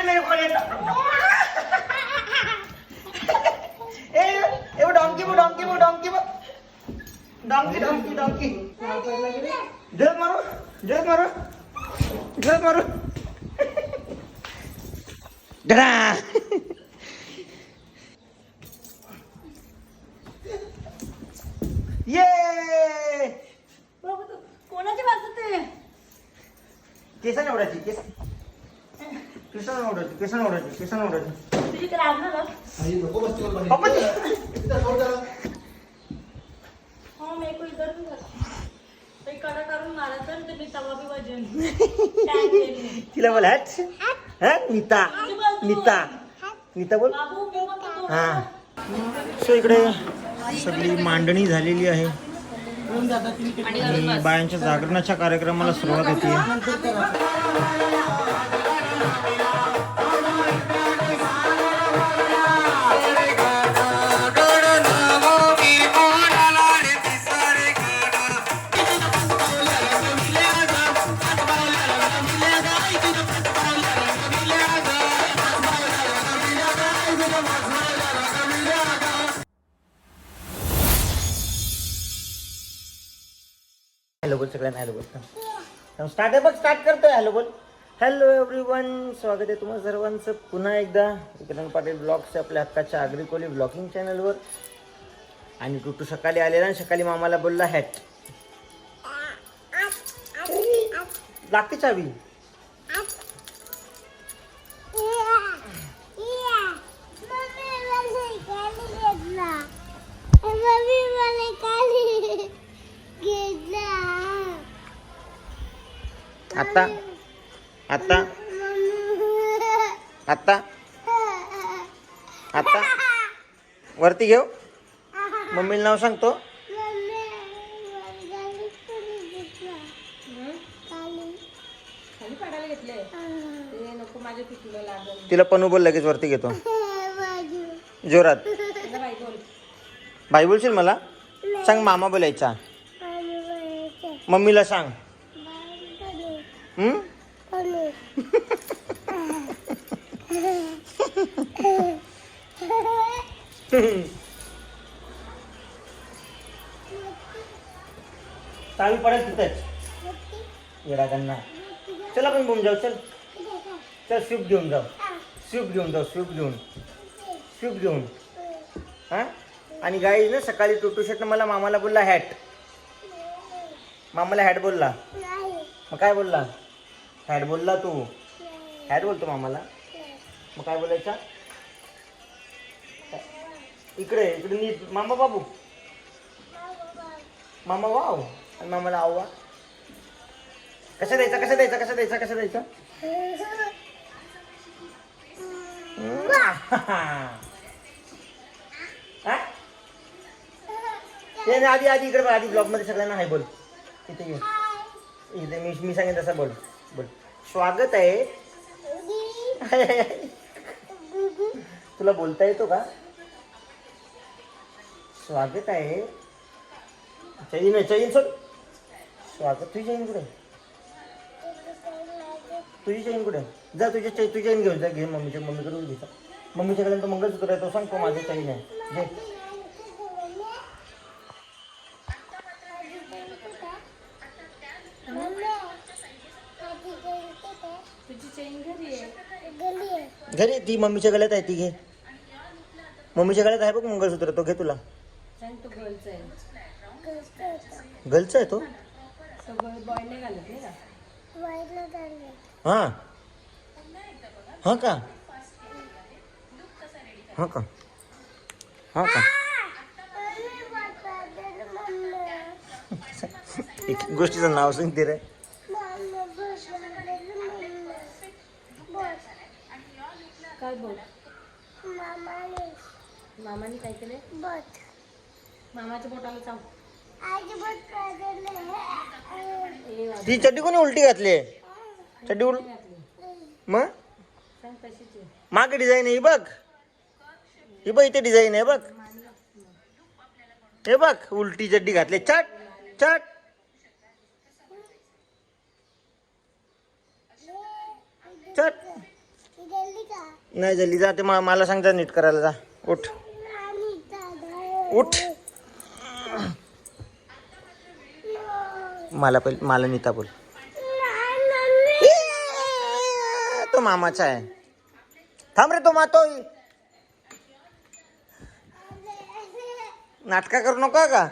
मेरे को लेता ए वो डोंकी जय मारो डरा ये कोणाची वाजत ते केसाने ओढायची केसाने ओढायची तुझी तर लागणार ना हो मेरे को इधर भी तो कडा करून मारायचं आणि ते तवा बी वाजेल तिला बोल हॅट नीता बोल हा. सो इकडे सगळी मांडणी झालेली आहे आणि बायांच्या जागरणाच्या कार्यक्रमाला सुरुवात होती. हॅलो बोल सगळ्यांना हॅलो बोल स्टार्ट करतोय हॅलो बोल. हॅलो एव्हरीवन, स्वागत आहे तुम्हा सर्वांचं पुन्हा एकदा विक्रांत पाटील ब्लॉग्सच्या आपल्या हक्काच्या आग्रिकोली ब्लॉगिंग चॅनलवर. आणि टुटू सकाळी आलेला आणि सकाळी मामाला बोलला हॅट लागते चावी. आता आता आता आता वरती घेऊ मम्मीला नाव सांगतो. तिला पनू बोल लगेच वरती घेतो जोरात. भाई बोलशील मला सांग मामा बोलायचा मम्मीला सांग. चावी पडत तिथंच येडा त्यांना. चल आपण घेऊन जाऊ चल स्विफ्ट घेऊन हा. आणि गाई ना सकाळी टोटू शेटनं मला मामाला बोलला हॅट बोलला. मग काय बोलला हॅट बोलला तू हॅट बोलतो मामाला. मग काय बोलायचा इकडे नीट मामा बाबू मामा वाव आणि मामाला आव्वा. कसा द्यायचा आधी इकडे आधी ब्लॉग मध्ये सगळ्यांना हाय बोल. इथे मी सांगेन तसा बोल स्वागत आहे. तुला बोलता येतो का स्वागत आहे. चैन सोड स्वागत. तुझी चैन कुठे जा तुझी चैन घेऊन जा. घे मम्मीकडे घे. मम्मीच्याकडे तो मंगळसूत्र आहे तो सांगतो माझं चैन आहे. घरी ती मम्मीच्या गळ्यात आहे ती घे. मम्मीच्या गळ्यात आहे बघ मंगळसूत्र तो घे तुला. गर्लचा आहे तो. हा हा का हा का हा का. एक गोष्टीचं नाव सांगते रे. काय बोल मामाने काय केले मामाच्या बोटाला चाव. ती चड्डी कोणी उलटी घातली चड्डी मग मागे डिझाईन आहे बघ. ही बघ इथे डिझाईन आहे बघ. हे बघ उलटी चड्डी घातली चट चट. चट नाही जल्दी जा, ते मला सांगता नीट करायला जा. उठ उठ. मला नीता बोल. तो मामाचा आहे. थांब रे, तो मातो. नाटका करू नका का.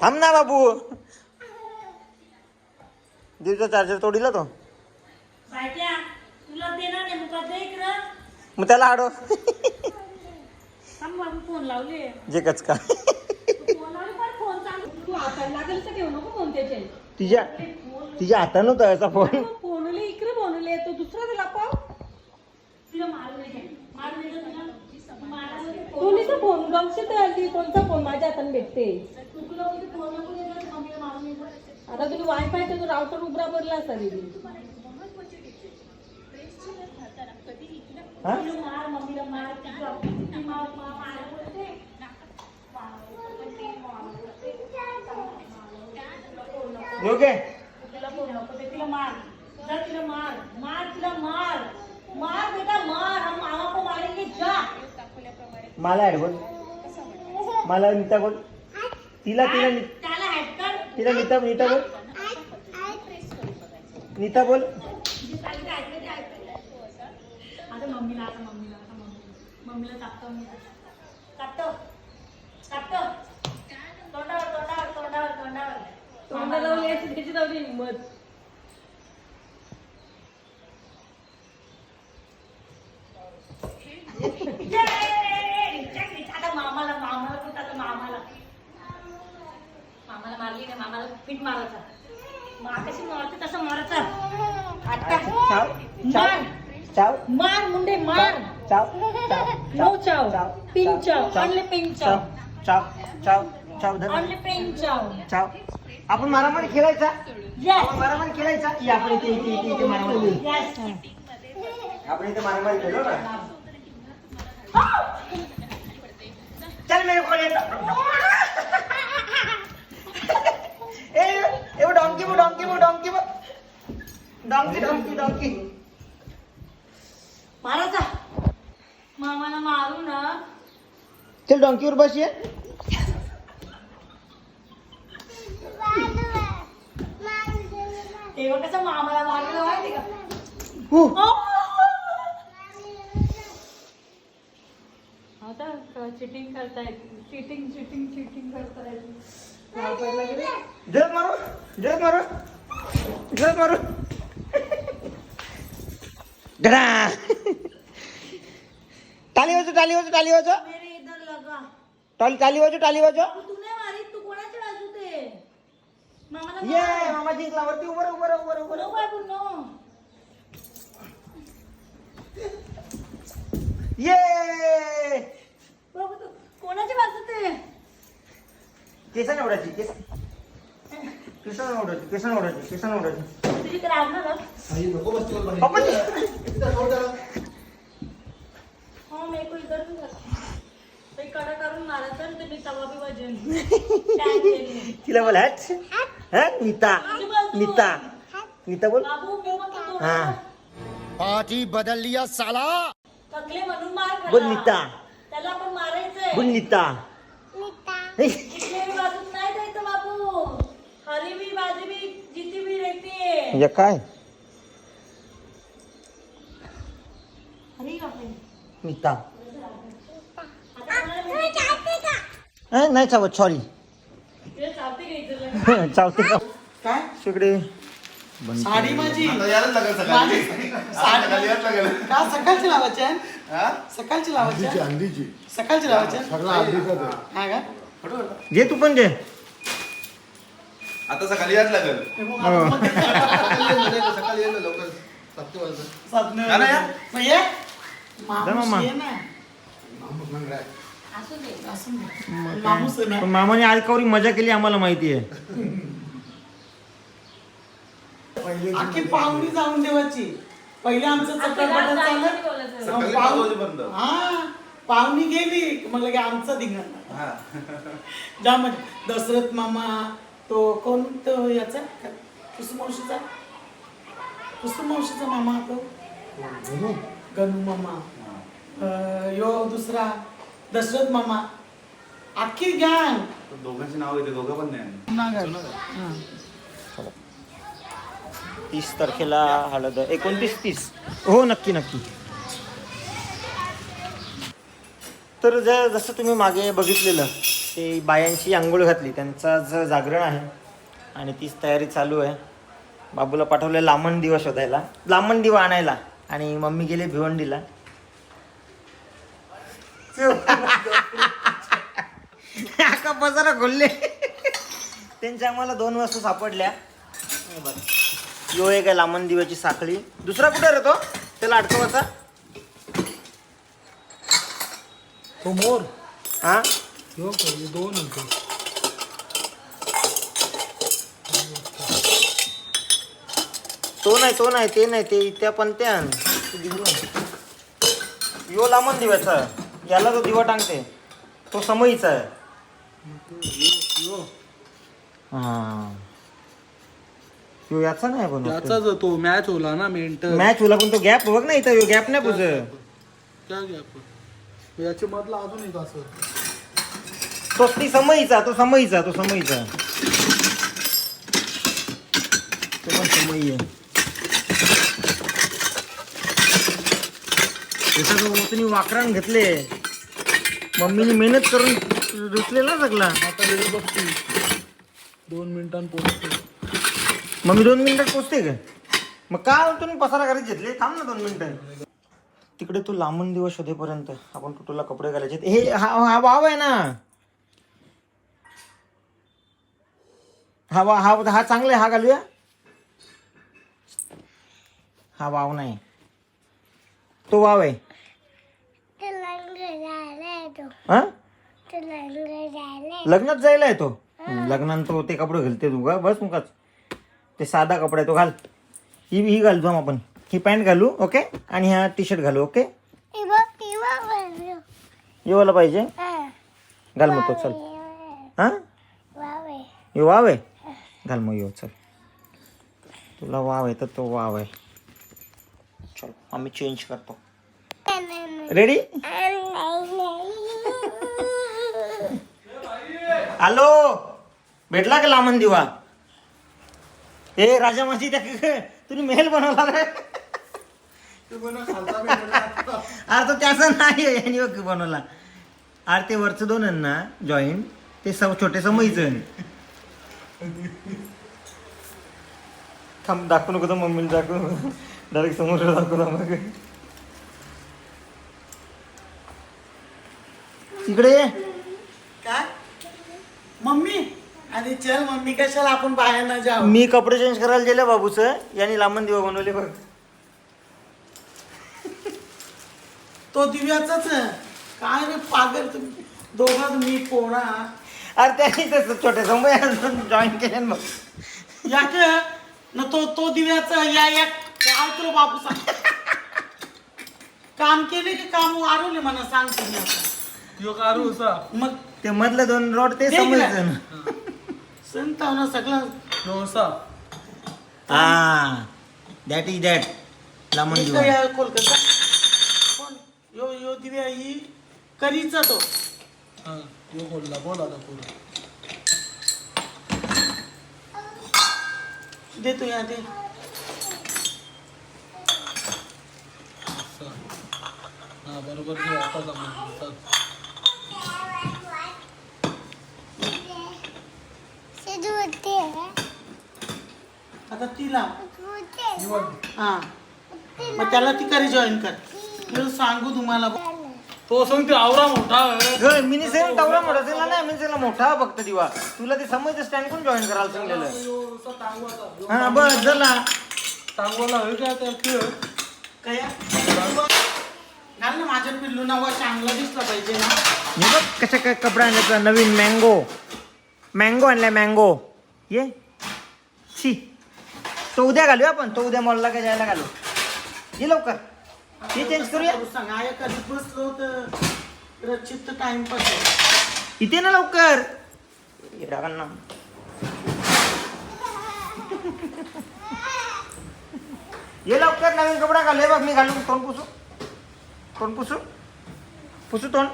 थांब ना बाबू. दिवचा चार्जर तोडीला तो. बायट्या, तुला देणार नाही मुका दे इकडं. मग त्याला आडो. थांब बाबू, फोन लावले. जे कच का. फोन लावले पण फोन चालू. तू आता लागेल तर घेऊ नको फोन त्याचे. तिच्या हातानं तयाचा फोन. फोनले इकडे फोनले तो दुसरा दिला पाव. तिला मारून नाही मारून नाही तुला. कोणीचा फोन बघशील तर आधी कोणता फोन माझ्या हाताने भेटते. आता तुम्ही वायफाय तर राउटर उबरा भरला असा दीदी. मार मम्मीला मार. योग्य तिला फोन नको ते तिला मार. तिला मार मार तिला मार. मार बेटा मार. हम मामा को मारेंगे जा. मला ऍड बोल. मला नीता बोल. तिला त्याला हॅट कर. तिला नीता बोल. नीता बोल. आता मम्मीला मम्मीला टाकतो तोंडावर लावली असेल त्याची लावली हिंमत. आता मामाला मारली नाही. मामाला पीठ मारायचा. कशी मारते तसं मारायचा. मार मुंडे मार. नो चाव. पिंग चाव. आणले पिंग चाव. आणले पिंग चाव. आपण मारामारी खेळायचा. Yes. मारामारी खेळायचा. आपण इथे मारामारी. Yes. आपण इथे मारामारी खेळलो ना. चल मेरे को लेता. ए डॉंकी. मारायचा. मामाला मारू ना. चल डॉंकीवर बस ये. तेव्हा कसं मामाला मारलं माहिती का. आता चिटिंग करतायत. चिटिंग करतायत. जर मारू डरा. ताली वाजो. मेरे इधर लगा. ताली वाजो. तू नाही मारी. तू कोणाच्या बाजू ते. मामाला ये मामा जिंकला. वरती उभं नो बाबू नो. ये बाबू तू कोणाच्या बाजू ते. केसन ओढायची. केसन ओढायची. तुझी तर आवडणार ना. हाँ मेरे को इधर भी लगा. कड़ा करून मारायचं आणि ते तवा भी वाजेल. तिला बोल नीता बोल. बाबू बाबू हाँ पार्टी बदल लिया साला. थकले म्हणून मार. बोल नीता. त्याला पण मारायचंय. बोल नीता. इतने भी बाजू नाही द्यायचं बाबू. हरी भी बाजी भी जिती भी रहती या काय हरी बापरे. नीता. आता कोणाला नाही चावत. सॉरी. ते चालते का इथं. चावते का काय शेकडे. साडी माझी सकाळची का सकाळची लावायची आहे? सकाळची लावायची आहे? अंडीची सकाळची लावायची आहे? सगळं अंडीचं हा का? घे तू पण घे. आता सकाळी याच लागेल. सकाळी येईल लवकर 7 वाजता. साधनं. हा ना या? मग ये. जा मामा. माणूस ये ना. असू दे. असं नाही. माणूस आहे ना. पण मामाने अलकावरी मजा केली आम्हाला माहिती आहे. आखी पाहुणी जाऊन देवाची. पहिले आमचं चक्कर सकाळी 5 वाजेपर्यंत. हा पाहुणी गेली मग लगे आमचा धिंगाणा. हा. जाम दशरथ मामा तो कोण तो याचा कुसुमावशीचा कुसुम मावशीचा मामा तो गणू मामा यो दुसरा दशरथ मामा अख्खी गँग दोघांची नाव येते दोघं पण नाही 30 तारखेला हळद 29-30 हो नक्की नक्की. तर जसं तुम्ही मागे बघितलेलं ते बायांची आंघोळ घातली त्यांचा जागरण आहे आणि तीच तयारी चालू आहे. बाबूला पाठवलं लांबण दिवा शोधायला लांबण दिवा आणायला आणि मम्मी गेले भिवंडीला. का बाजारा खोलले त्यांच्या आम्हाला 2 वस्तू सापडल्या. हे बघ यो एक आहे लांबण दिव्याची साखळी. दुसरा कुठे राहतो त्याला अडकवायचा तो मोर हा यो दोन होते तो नाही ते नाही ते त्या पण त्या यो लांबण दिव्याचा याला तो दिवा टांगते तो समईचा आहे. हा यो याचा नाही पण त्याचाच तो मॅच होला ना मेंटल मॅच होला पण तो गॅप बघ ना इथं गॅप नाही पुझ क्या गॅप याच्या मधला अजून एक असं तो समईचा तो पण समई आहे. तुम्ही वाकरान घेतले मम्मीने मेहनत करून रुचलेला सगळा. आता वेळ बघते 2 मिनिटांनी पोहोचते. मम्मी 2 मिनिटात पोचते का मग का तुम्ही पसारा घरात घेतले थांब ना 2 मिनिटं. तिकडे तू लांबून दिवस शोधेपर्यंत आपण टुटूला कपडे घालायचे. हे हा वाव आहे ना हा चांगला आहे हा घालूया. हा वाव नाही तो वाव आहे. हा लग्नात जायला आहे तो लग्नात तो ते कपडे घालते तू का बस मुकाच ते साधा कपडा आहे तो घाल. ही घालतो आपण ही पॅन्ट घालू ओके आणि हा टी शर्ट घालू ओके. येवाला पाहिजे घाल मग तो चल. हा यो वाव आहे घाल मग यो चल. तुला वाव आहे तर तो वाव आहे. चल आम्ही चेंज करतो. रेडी हॅलो भेटला का लांबण दिवा. ए राजा माझी त्या तुम्ही मेल बनवला रे. अरे तो त्याचा नाही आहे बनवला. अरे ते वरचं 2 आहे ना जॉईंट ते छोटे समईचं थांब दाखवू नको तर मम्मीला दाखवू डायरेक्ट समोर दाखवू मग तिकडे काय मम्मी आणि चल मम्मी कशाला आपण बाहेर ना जाऊ. मी कपडे चेंज करायला गेले बाबूचं याने लांबण दिवा बनवले बघ. तो दिव्याचाच काय रे पागल तुम्ही दोघं मी पोळा. अरे त्याने ते छोटे समय जॉईन केले मग याके न तो दिव्याचा या काय तुला बापू सांग काम केले की काम वाढवले मला सांग तुम्ही आता. यो कारू मग ते मधलं 2 रोड ते समजायचं ना. संताव ना सगळं डोसा हा दॅट इज दॅट लांबण दिवा. कोलकाता कोण यो यो दिव्या ही करीचा तो यो बोलला बोला देतो या दे. बरोबर आता तिला हा मग त्याला ती करी जॉईन कर. मी सांगू तुम्हाला तो सांगते आवरा मोठा मिनीसेन तेवढा मोठा असेल ना मिनीसेनला मोठा फक्त दिवा तुला ते समज स्टँड कोण जॉईन करायला सांगलेलं. हा बस झाला टांगवाला होय का त्या काय घाल ना माझ्या पिल्लू नावा चांगला दिसला पाहिजे ना. हे बघ कशा काय कपडा आणण्याचा नवीन मँगो आणलाय मँगो ये शी तो उद्या घालूया आपण तो उद्या मॉलला काय जायला घालू ये लवकर हे चेंज करूया. सांग आया कधी बसलो तर रचित टाइमपास इथे ना लवकर येडाकांना. ये लवकर नवीन कपडा घाल. हे बघ मी घालून तोंड पुसू पुसू तोंड.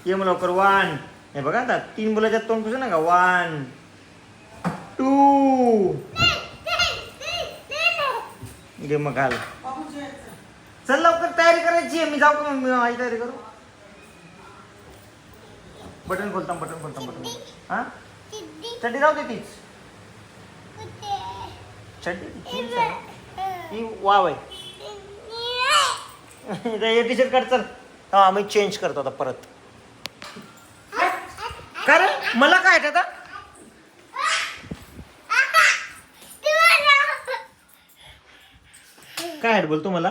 ये मग लवकर. 1 हे बघा आता 3 मुलाच्या तोंड पुसू ना का. 1 2 घे मग घाल. चल लवकर तयारी करायची आहे. मी जाऊ का मग मी माझी तयारी करू. बटन खोलताम हा चड्डी राहू दे तीच. चड्डी ही वाव आहे. हे टी शर्ट काढ चल. हा मी चेंज करतो आता परत. काय रे मला काय आता काय हॅट बोलतो मला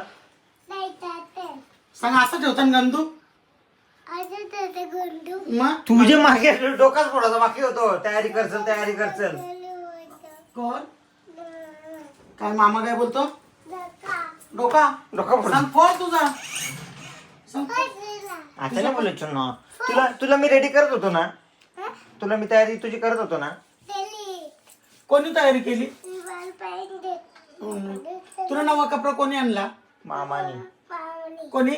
सांग असं ठेवताना गंदू मग तुझे मागे डोकाच फोडायचा बाकी होतो. तयारी करचल. कोण काय मामा काय बोलतो डोका डोका फोड. सांग फोड तुझा सांग आता नाही बोलायचं ना. तुला मी रेडी करत होतो ना. तुला मी तयारी तुझी करत होतो ना. कोणी तयारी केली तुला नवा कपडा कोणी आणला मामानी कोणी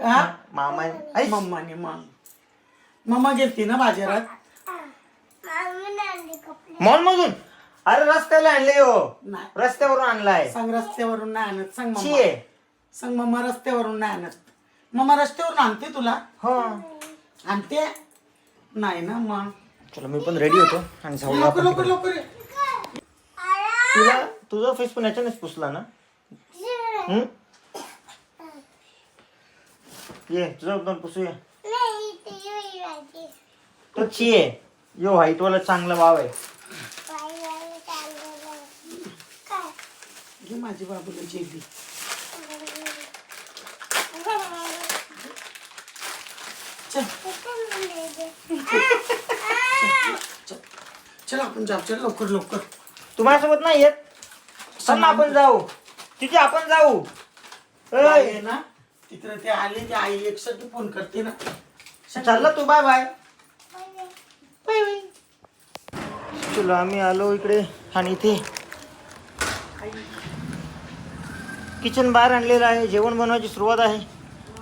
हा मामानी मम्माने मम्मा गेलती ना बाजारात मॉल मधून. अरे रस्त्याला आणले हो. नाही रस्त्यावरून आणलाय. सांग रस्त्यावरून नाही आणत सांग शी मम्मा आहे. सांग मम्मा रस्त्यावरून नाही आणत. मम्मा रस्त्यावरून आणते तुला हो आणते नाही ना मग चला मी पण रेडी होतो आणि जाऊ लवकर आपण लवकर तिकडे. लवकर ये. तुझा फेस पण याच्यानेच पुसला ना. ये तुझा पण पुसूया. तो ची आहे. यो व्हाईट वाला चांगला भाव आहे. घे माझी बाबूला जेबी चल चल आपण जाऊ चल लवकर लवकर तू माझ्यासोबत नाही येत. चल ना आपण जाऊ. तिथे आपण जाऊ. बाई आहे ना तिकडे ते आले ते आई एकसाठी फोन करते ना चालला तू. Bye bye. चलो आम्ही आलो इकडे आणि इथे किचन बाहेर आणलेलं आहे. जेवण बनवायची सुरुवात आहे.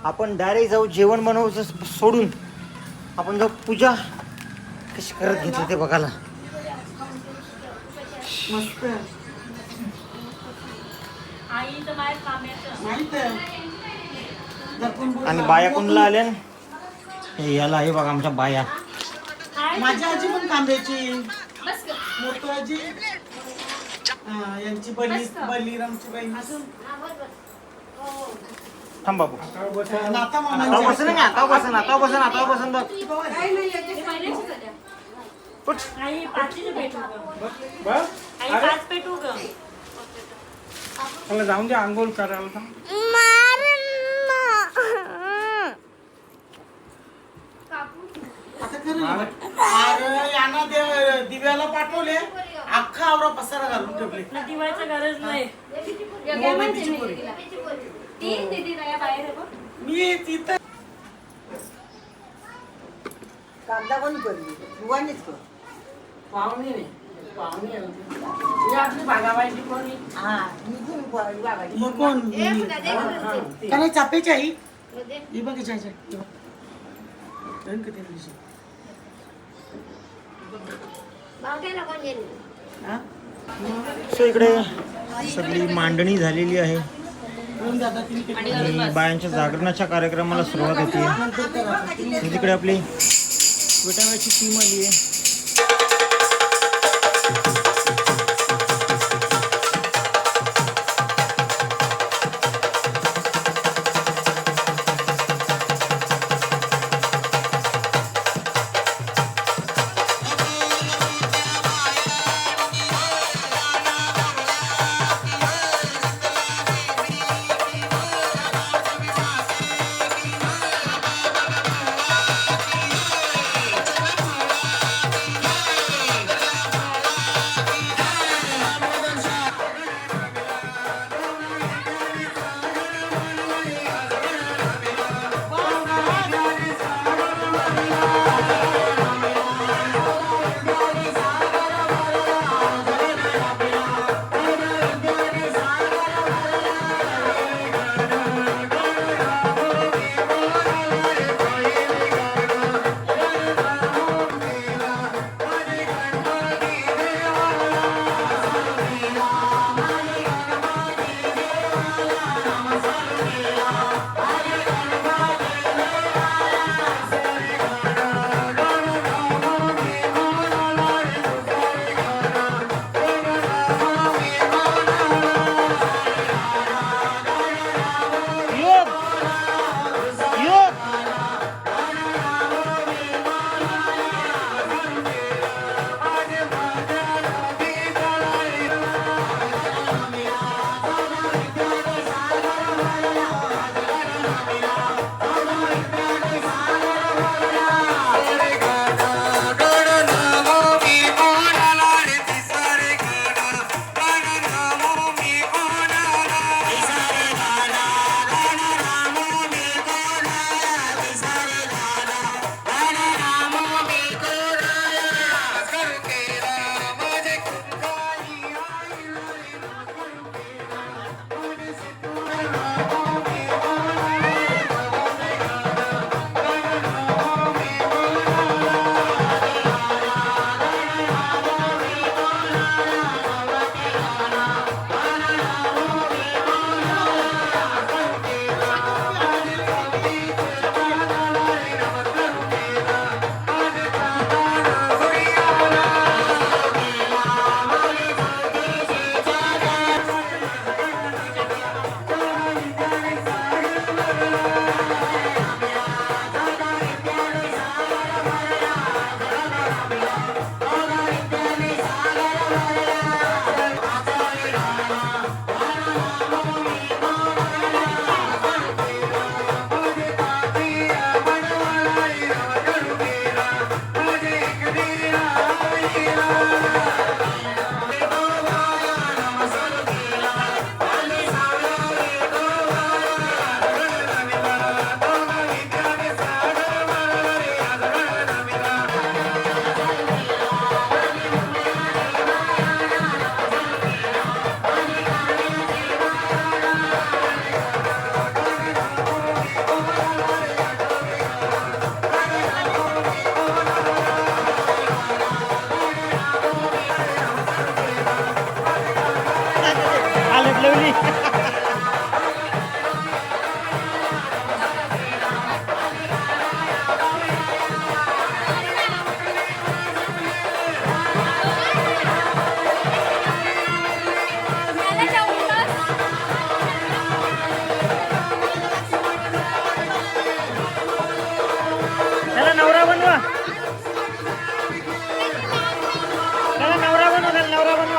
आपण डायरेक्ट जाऊ जेवण बनवायचं सोडून. आपण जाऊ पूजा कशी करत घेतली ते बघायला. मस्त आईचं बाहेर कामाचं माहित आहे दर्पण बोल आणि बाया कोणला आल्या न? हे याला हे बघा आमच्या बाया. माझी आजी पण कांद्याची मोठी आजी यांची बलिरामची बहीण थांब बाबू. नाता आता मामांची बसन नाही. आता बसन बघ. उठ. आई पाचीचं पेटू ग. आई पाच पेटू ग. मला जाऊन दे आंघोळ करायला सांग. आता खरं ना? अरे यांना दिव्याला पाठवले अख्खा आवरा पसारा घालून ठेवले ना दिवाळीची गरज नाही. मोबाईलची पोरी. मी तिथं कांदा पण करली युवानीच कर पाहुणे नाही पाहुणे ही आपली भागाबाईची कोणी हा निघून बाबाजी मग कोण काय चापेची आई ही बघ चाय सो इकडे सगळी मांडणी झालेली आहे आणि बायांच्या जागरणाच्या कार्यक्रमाला सुरुवात होती. तिकडे आपली विटाव्याची टीम आली आहे.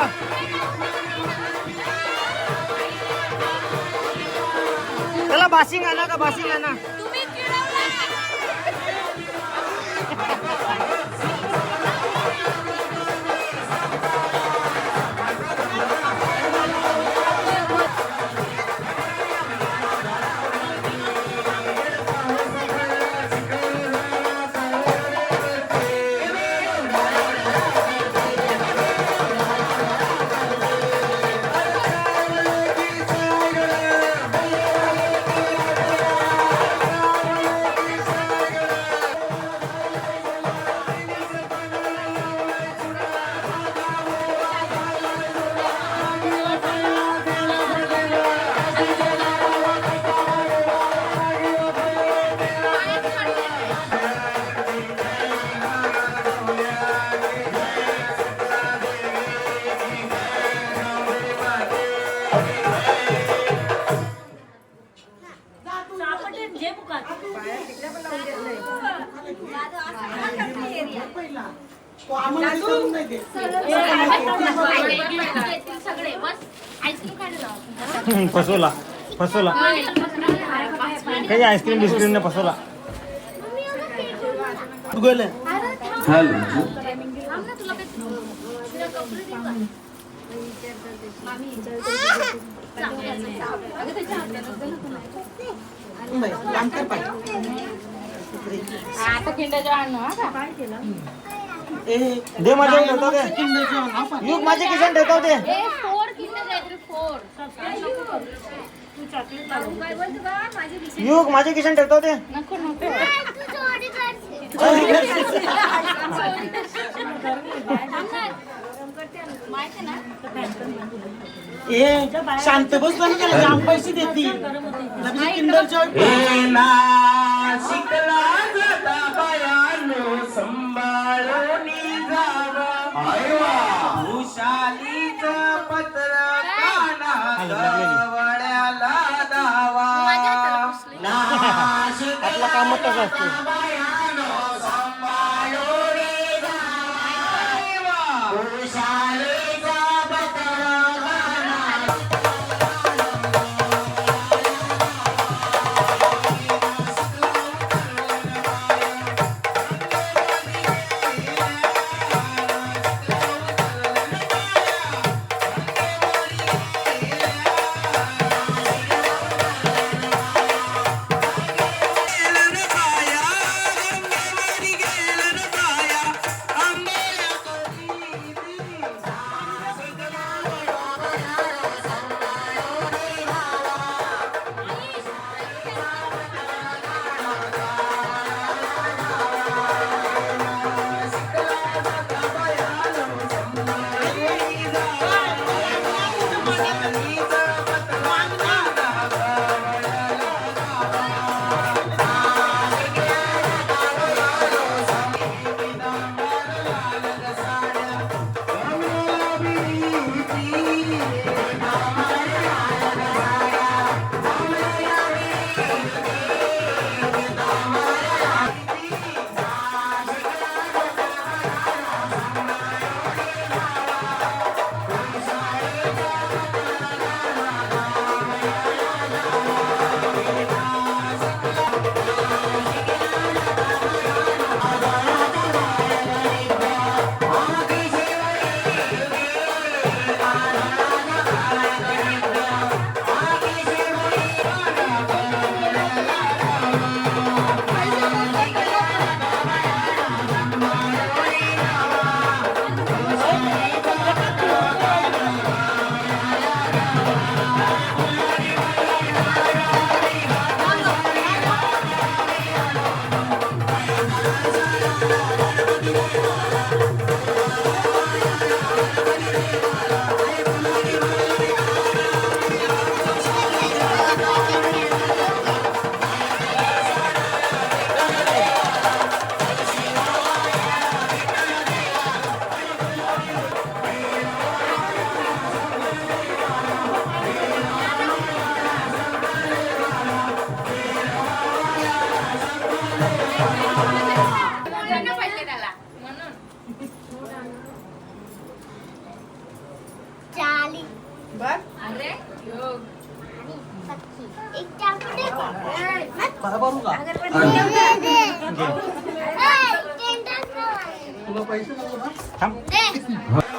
वा त्याला बाशिंग आणा का बाशिंग आणा तो आम्हाला विचारून नाही देत. फसवला फसवला काही आईस्क्रीम बिस्क्रीम ने फसवला गेलं. नाही, लांब कर पाय. आता किंडाच्या आणू हा का ए, दे माझ्या ठेवतो दे किंडर जेवण हा पाय. युग माझे किशन ठेवतो दे युग माझे किशन ठेवतो दे नको नको ए, शांत बस ना त्याला जाम पैसे देतील लगेच किंडर जेवण आपला कामच तसं असतं बरोबर का तुला पैसे नको ना थांब.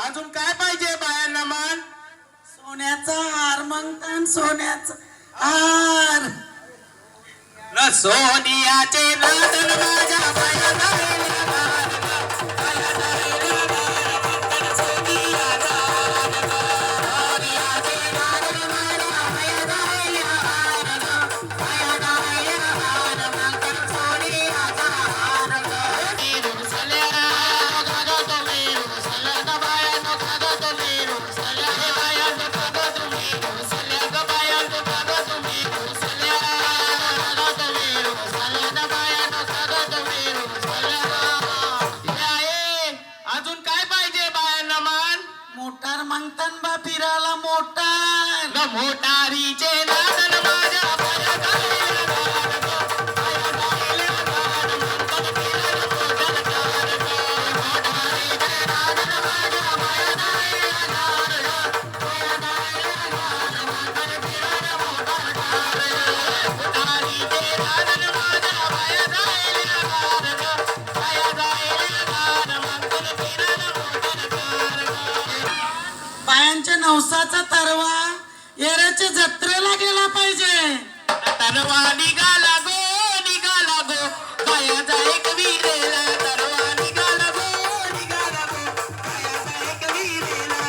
अजून काय पाहिजे बायांना मान सोन्याचा हार मंगतान सोन्याचा हार न सोनियाचे नादन माझ्या बाया मोटार मंगतन बा फिरायला मोटार मोटारीचे नादन माझ्या बायांच्या नवसाचा तरवा येऱ्याच्या जत्रेला गेला पाहिजे तरवा निघाला गो बाया जाय कवीरेला तरवा निघाला गो बाया जाय कवीरेला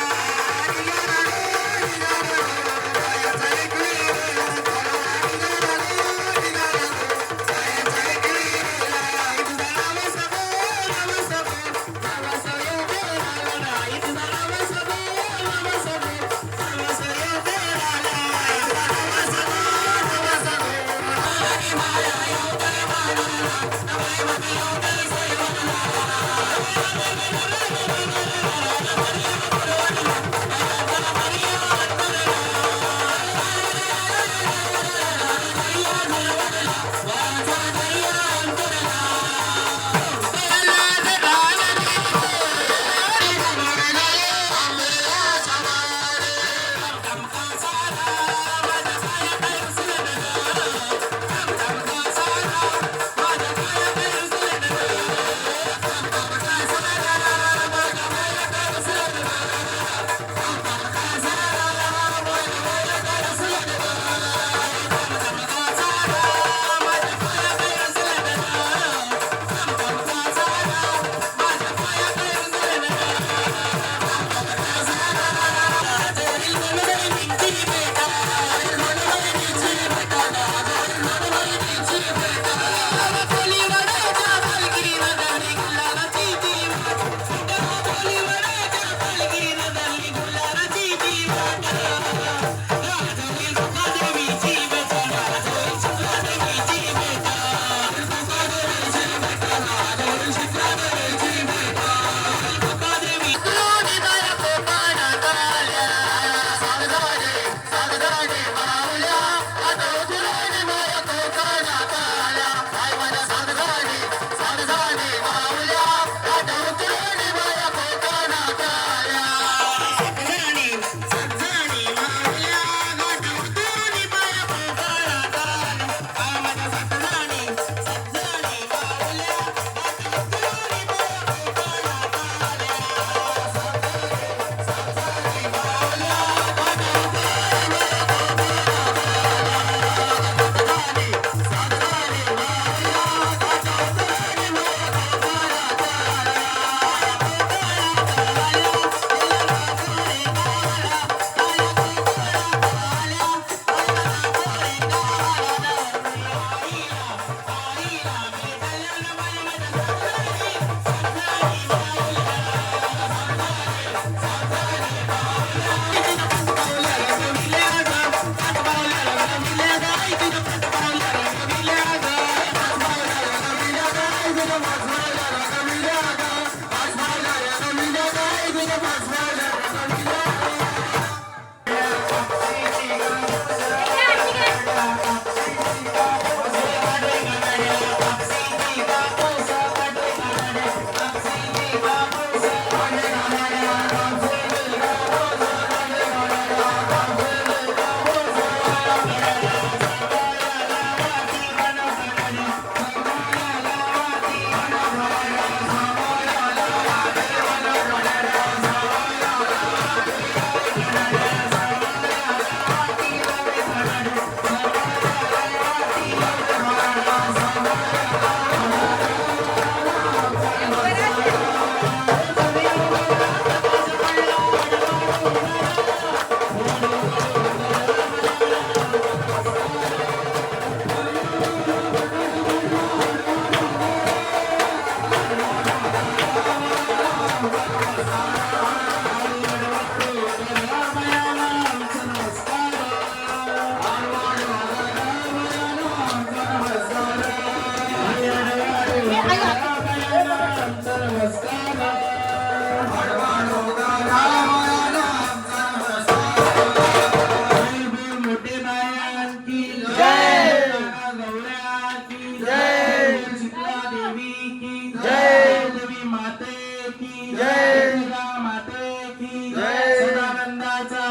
की सदानंदाचा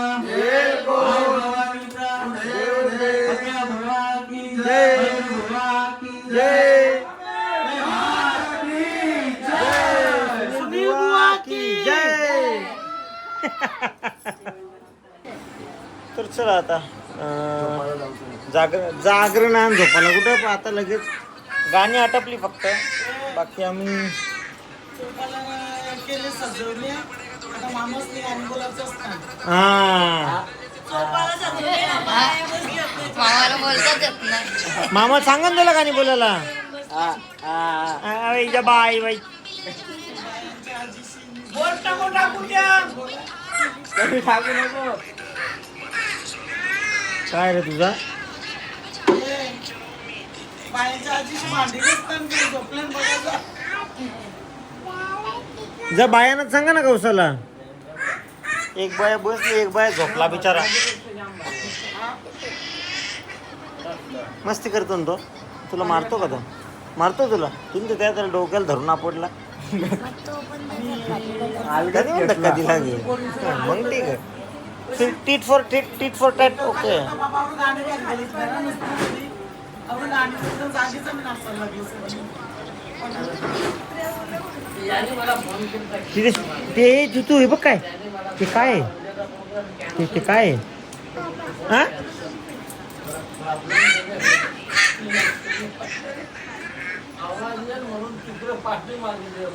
भवानीचा अक्या भवा की भवा की सुनील बुवा की जय. तर चला आता जागरण आणि झोपायला कुठं पण आता लगेच गाणी आटपली फक्त. बाकी आम्ही केले सजवले आता मामासने आणि बोलायचं असतं. हा मामाला बोलताच येत नाही. मामा सांगा ना त्याला गाणी बोलायला. बाई बाई काय रे तुझा बायांच्या आजीशी भांडी नसताना झोपल्यान बघायचं. जा बायानं सांगा ना कौसाला. एक बाया बसली एक बाया झोपला बिचारा. मस्ती करतो ना तो. तुला मारतो का तो? मारतो तुला. तुम्ही त्या त्याला डोक्याला धरून आपडला. धक्का दिला गे. मग ठीक आहे. Tit for tat. ओके बाबा आपण गाणी गायली घरा नसतं आपण गाणी फक्त जागीच आम्ही नाचायला लागलो. ते तू हे बघ काय ते काय आहे? ते काय आहे? हा आवाज येईल म्हणून तिकडे पाठी मागे